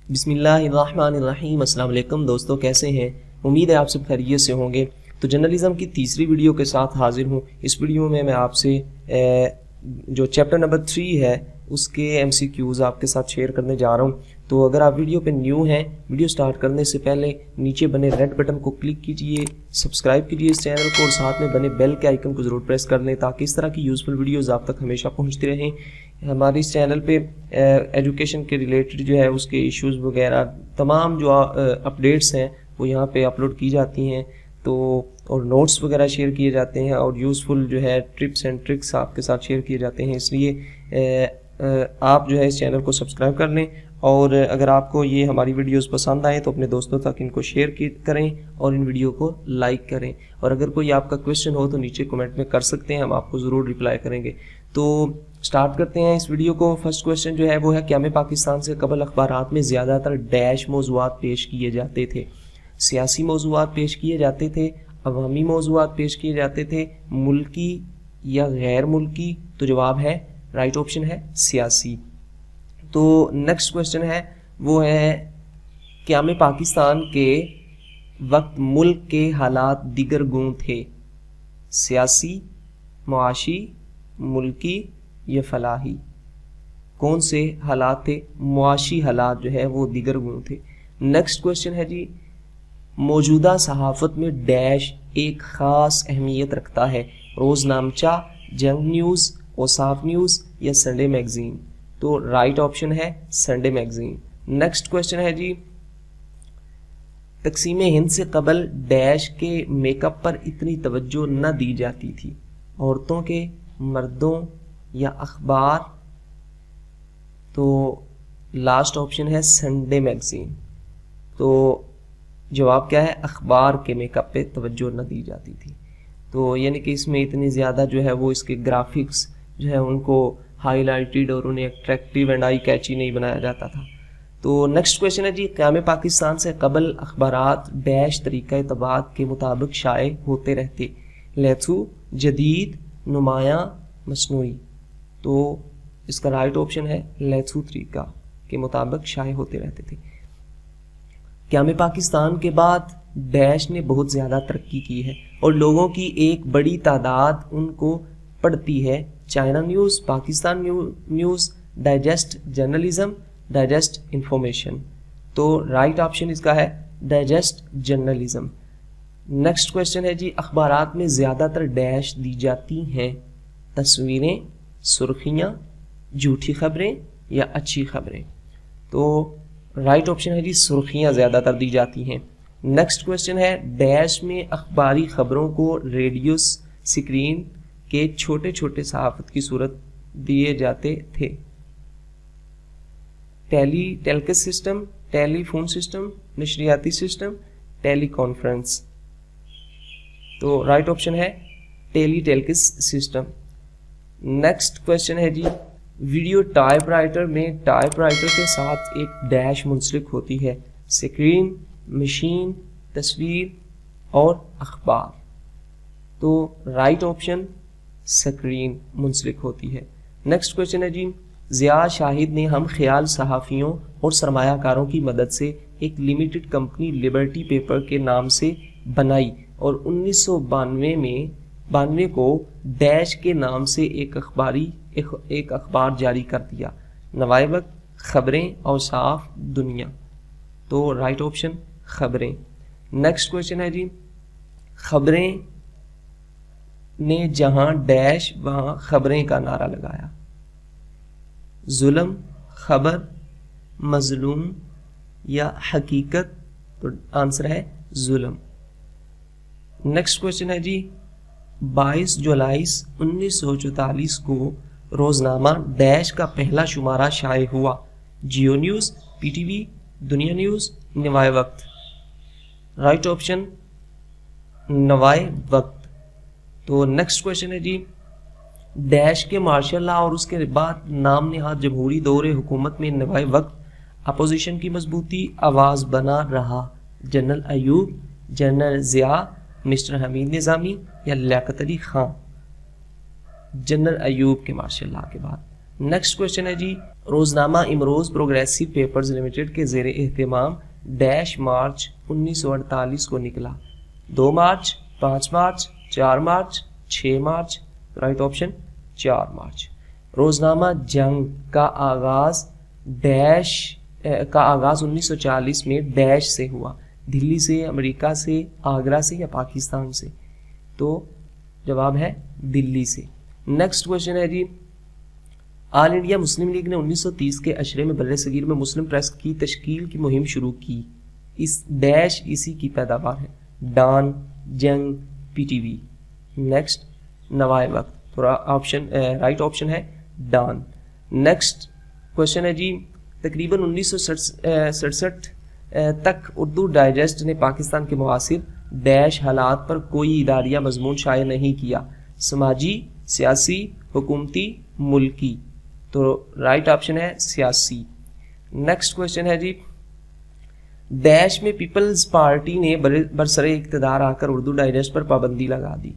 بسم اللہ الرحمن الرحیم۔ السلام علیکم دوستو، کیسے ہیں؟ امید ہے آپ سب خیریت سے ہوں گے۔ تو جرنلزم کی تیسری ویڈیو کے ساتھ حاضر ہوں۔ اس ویڈیو میں آپ سے جو چیپٹر نمبر 3 ہے اس کے MCQs آپ کے ساتھ شیئر کرنے جا رہا ہوں۔ تو اگر آپ ویڈیو پہ نیو ہیں، ویڈیو سٹارٹ کرنے سے پہلے نیچے بنے ریڈ بٹن کو کلک کیجئے، سبسکرائب کیجئے اس چینل کو، اور ساتھ میں بنے بیل کے آئیکن کو ضرور پریس کر لیں تاکہ اس طرح کی یوزفل ویڈیوز آپ تک ہمیشہ پہنچتی رہیں۔ ہماری اس چینل پہ ایجوکیشن کے ریلیٹڈ جو ہے اس کے ایشوز وغیرہ تمام جو اپڈیٹس ہیں وہ یہاں پہ اپلوڈ کی جاتی ہیں، تو اور نوٹس وغیرہ شیئر کیے جاتے ہیں، اور یوزفل جو ہے ٹپس اینڈ ٹرکس آپ کے ساتھ شیئر کیے جاتے ہیں۔ اس لیے آپ جو ہے اس چینل کو سبسکرائب کر لیں، اور اگر آپ کو یہ ہماری ویڈیوز پسند آئیں تو اپنے دوستوں تک ان کو شیئر کریں اور ان ویڈیو کو لائک کریں، اور اگر کوئی آپ کا کویشچن ہو تو نیچے کمنٹ میں کر سکتے ہیں، ہم آپ کو ضرور رپلائی کریں گے۔ تو سٹارٹ کرتے ہیں اس ویڈیو کو۔ فرسٹ کویشچن جو ہے وہ ہے، قیام پاکستان سے قبل اخبارات میں زیادہ تر ڈیش موضوعات پیش کیے جاتے تھے؟ سیاسی موضوعات پیش کیے جاتے تھے، عوامی موضوعات پیش کیے جاتے تھے، ملکی یا غیر ملکی؟ تو جواب ہے رائٹ آپشن ہے سیاسی۔ تو نیکسٹ کویشچن ہے وہ ہے، قیام پاکستان کے وقت ملک کے حالات دیگر گوں تھے؟ سیاسی، معاشی، ملکی یا فلاحی؟ کون سے حالات تھے؟ معاشی حالات جو ہے وہ دیگر گوں تھے۔ نیکسٹ کویشچن ہے جی، موجودہ صحافت میں ڈیش ایک خاص اہمیت رکھتا ہے؟ روزنامچہ، جنگ نیوز، اوصاف نیوز یا سنڈے میگزین؟ تو رائٹ آپشن ہے سنڈے میگزین۔ نیکسٹ کویشچن ہے جی، تقسیم ہند سے قبل ڈیش کے میک اپ پر اتنی توجہ نہ دی جاتی تھی؟ عورتوں کے، مردوں یا اخبار؟ تو لاسٹ آپشن ہے سنڈے میگزین۔ تو جواب کیا ہے؟ اخبار کے میک اپ پہ توجہ نہ دی جاتی تھی۔ تو یعنی کہ اس میں اتنی زیادہ جو ہے وہ اس کے گرافکس جو ہے ان کو ہائی لائٹڈ اور انہیں اٹریکٹیو اینڈ آئی کیچی نہیں بنایا جاتا تھا۔ تو نیکسٹ کویشچن ہے جی، قیام پاکستان سے قبل اخبارات ڈیش طریقہ طباعت کے مطابق شائع ہوتے رہتے؟ لیتھو، جدید، نمایاں، مصنوعی؟ تو اس کا رائٹ آپشن ہے لیتھو طریقہ کے مطابق شائع ہوتے رہتے تھے۔ قیام پاکستان کے بعد ڈیش نے بہت زیادہ ترقی کی ہے اور لوگوں کی ایک بڑی تعداد ان کو پڑھتی ہے؟ China news, Pakistan news, digest journalism, digest information? تو رائٹ آپشن اس کا ہے ڈائجسٹ جرنلزم۔ نیکسٹ کویشچن ہے جی، اخبارات میں زیادہ تر ڈیش دی جاتی ہیں؟ تصویریں، سرخیاں، جھوٹی خبریں یا اچھی خبریں؟ تو رائٹ آپشن ہے جی سرخیاں زیادہ تر دی جاتی ہیں۔ نیکسٹ کویشچن ہے، ڈیش میں اخباری خبروں کو ریڈیو سکرین کے چھوٹے چھوٹے صحافت کی صورت دیے جاتے تھے؟ ٹیلیکس سسٹم، ٹیلی فون سسٹم، نشریاتی سسٹم، ٹیلی کانفرنس؟ تو رائٹ آپشن ہے ٹیلیکس سسٹم۔ نیکسٹ کویشچن ہے جی، ویڈیو ٹائپ رائٹر میں ٹائپ رائٹر کے ساتھ ایک ڈیش منسلک ہوتی ہے؟ سکرین، مشین، تصویر اور اخبار؟ تو رائٹ آپشن سکرین منسلک ہوتی ہے۔ نیکسٹ کویشچن ہے جی، ضیاء شاہد نے ہم خیال صحافیوں اور سرمایہ کاروں کی مدد سے ایک لمیٹڈ کمپنی لبرٹی پیپر کے نام سے بنائی اور 1992 کو ڈیش کے نام سے ایک اخبار جاری کر دیا؟ نوائے وقت، خبریں، اوصاف، دنیا؟ تو رائٹ آپشن خبریں۔ نیکسٹ کویشچن ہے جی، خبریں نے جہاں ڈیش وہاں خبریں کا نعرہ لگایا؟ ظلم، خبر، مظلوم یا حقیقت؟ تو آنسر ہے ظلم۔ نیکسٹ کویشچن ہے جی، 22 جولائی 1944 کو روزنامہ ڈیش کا پہلا شمارہ شائع ہوا؟ Geo News, P T V, Dunya News, نوائے وقت؟ رائٹ آپشن نوائے وقت۔ تو نیکسٹ کویشچن ہے جی، ڈیش کے مارشل لا اور اس کے بعد نام نہاد جمہوری دور حکومت میں نوائے وقت اپوزیشن کی مضبوطی آواز بنا رہا؟ General Ayub, general Zia, mister Hamid Nizami یا لیاقت علی خان؟ جنرل ایوب کے مارشل لا کے بعد۔ نیکسٹ کوشچن ہے جی روزنامہ امروز پروگریسو پیپرز لمیٹڈ کے زیر اہتمام ڈیش مارچ 1948 کو نکلا. 2 March, 5 March, 4 March, 6 March. Right option 4 March. روزنامہ جنگ کا آغاز 1940 میں ڈیش سے ہوا. دلی سے, امریکہ سے, آگرہ سے یا پاکستان سے؟ تو جواب ہے دلی سے. نیکسٹ کوشچن ہے جی آل انڈیا مسلم لیگ نے 1930 کے عشرے میں بر صغیر میں مسلم پریس کی تشکیل کی مہم شروع کی. اس ڈیش اسی کی پیداوار ہے. ڈان, جنگ, پی ٹی وی. نیکسٹ نوائے وقت. تو آپشن رائٹ آپشن ہے ڈان. نیکسٹ کوشچن ہے جی تقریباً 1967 تک اردو ڈائجسٹ نے پاکستان کے معاصر ڈیش حالات پر کوئی اداریہ مضمون شائع نہیں کیا. سماجی, سیاسی, حکومتی, ملکی. تو رائٹ آپشن ہے سیاسی. نیکسٹ کوشچن ہے جی ڈیش میں پیپلز پارٹی نے برسر اقتدار آ کر اردو ڈائجسٹ پر پابندی لگا دی.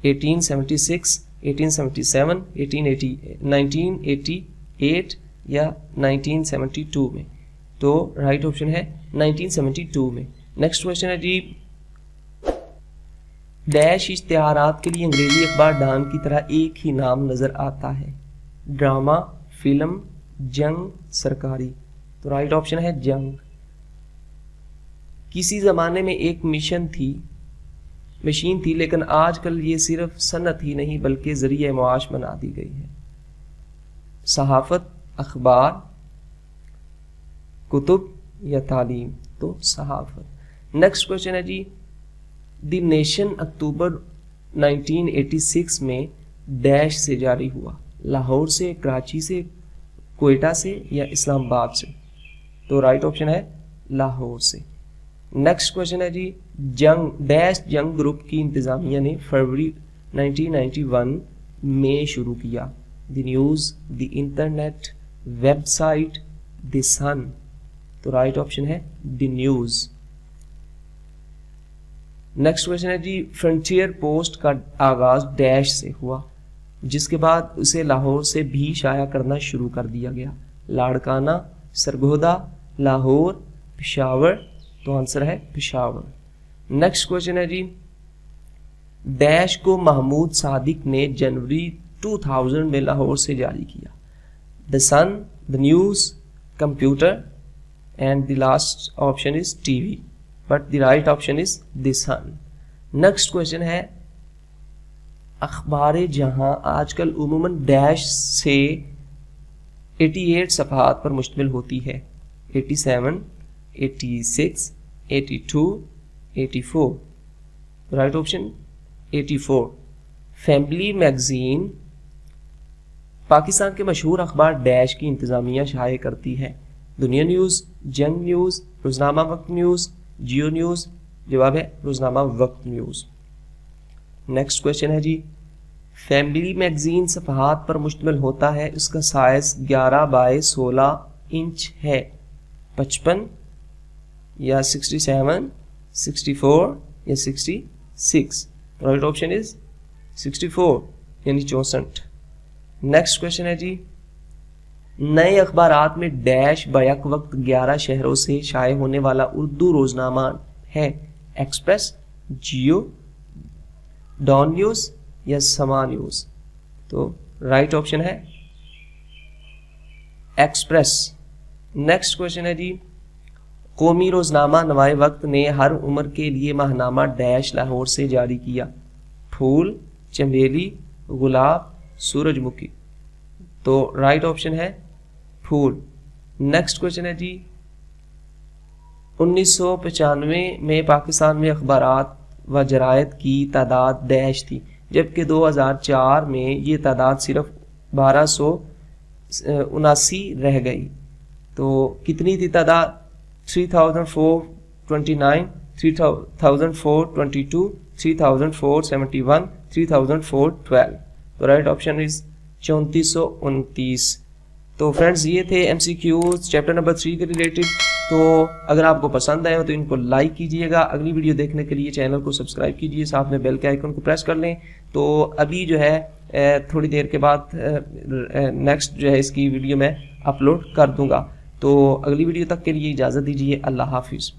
1876, 1877, 1988 یا 1972 میں؟ تو رائٹ آپشن ہے 1972 میں. نیکسٹ کوشچن ہے جی ڈیش اشتہارات کے لیے انگریزی اخبار ڈان کی طرح ایک ہی نام نظر آتا ہے. ڈرامہ, فلم, جنگ, سرکاری. تو رائٹ آپشن ہے جنگ. کسی زمانے میں ایک مشین تھی لیکن آج کل یہ صرف صنعت ہی نہیں بلکہ ذریعہ معاش بنا دی گئی ہے. صحافت, اخبار, کتب یا تعلیم؟ تو صحافت. نیکسٹ کوشچن ہے جی دی نیشن اکتوبر 1986 میں ڈیش سے جاری ہوا. لاہور سے, کراچی سے, کوئٹہ سے یا اسلام آباد سے؟ تو رائٹ آپشن ہے لاہور سے. نیکسٹ کوشچن ہے جی جنگ گروپ کی انتظامیہ نے فروری 1991 میں شروع کیا. The news, the internet, website, the sun? تو رائٹ آپشن ہے دی نیوز. نیکسٹ کوشچن ہے جی فرنٹیئر پوسٹ کا آغاز ڈیش سے ہوا جس کے بعد اسے لاہور سے بھی شائع کرنا شروع کر دیا گیا. لاڑکانہ, سرگودا, لاہور, پشاور؟ تو آنسر ہے پشاور. نیکسٹ کوشچن ہے جی ڈیش کو محمود صادق نے جنوری 2000 میں لاہور سے جاری کیا. The sun, the news, computer and the last option is TV. But the right option is the sun. Next question ہے اخبار جہاں آج کل عموماً ڈیش سے 88 صفحات پر مشتمل ہوتی ہے. 87, 86, 82, 84. Right option 84. Family magazine Pakistan کے مشہور اخبار ڈیش کی انتظامیہ شائع کرتی ہے. دنیا نیوز, جنگ نیوز, روزنامہ وقت نیوز, جیو نیوز؟ جواب ہے روزنامہ وقت نیوز. نیکسٹ کوشچن ہے جی فیملی میگزین صفحات پر مشتمل ہوتا ہے, اس کا سائز 11/16 انچ ہے. 55 یا 67, 64 یا 66؟ رائٹ آپشن از 64 یعنی 64. نیکسٹ کوشچن ہے جی نئے اخبارات میں ڈیش بیک وقت 11 شہروں سے شائع ہونے والا اردو روزنامہ ہے. ایکسپریس, جیو, ڈان نیوز یا سما نیوز؟ تو رائٹ آپشن ہے ایکسپریس. نیکسٹ کوشچن ہے جی قومی روزنامہ نوائے وقت نے ہر عمر کے لیے ماہنامہ ڈیش لاہور سے جاری کیا. پھول, چمیلی, گلاب, سورج مکھی؟ تو رائٹ آپشن ہے پھول. نیکسٹ کوشچن ہے جی 1995 میں پاکستان میں اخبارات و جرائد کی تعداد ڈیش تھی جبکہ 2004 میں یہ تعداد صرف 1279 رہ گئی. تو کتنی تھی تعداد؟ 3429, 3422, 3471, 3412. تو رائٹ آپشن از 3429. تو فرینڈز یہ تھے MCQs چیپٹر نمبر 3 کے ریلیٹڈ. تو اگر آپ کو پسند آئے ہو تو ان کو لائک کیجئے گا. اگلی ویڈیو دیکھنے کے لیے چینل کو سبسکرائب کیجئے, ساتھ میں بیل کے آئیکن کو پریس کر لیں. تو ابھی جو ہے تھوڑی دیر کے بعد نیکسٹ جو ہے اس کی ویڈیو میں اپلوڈ کر دوں گا. تو اگلی ویڈیو تک کے لیے اجازت دیجیے. اللہ حافظ.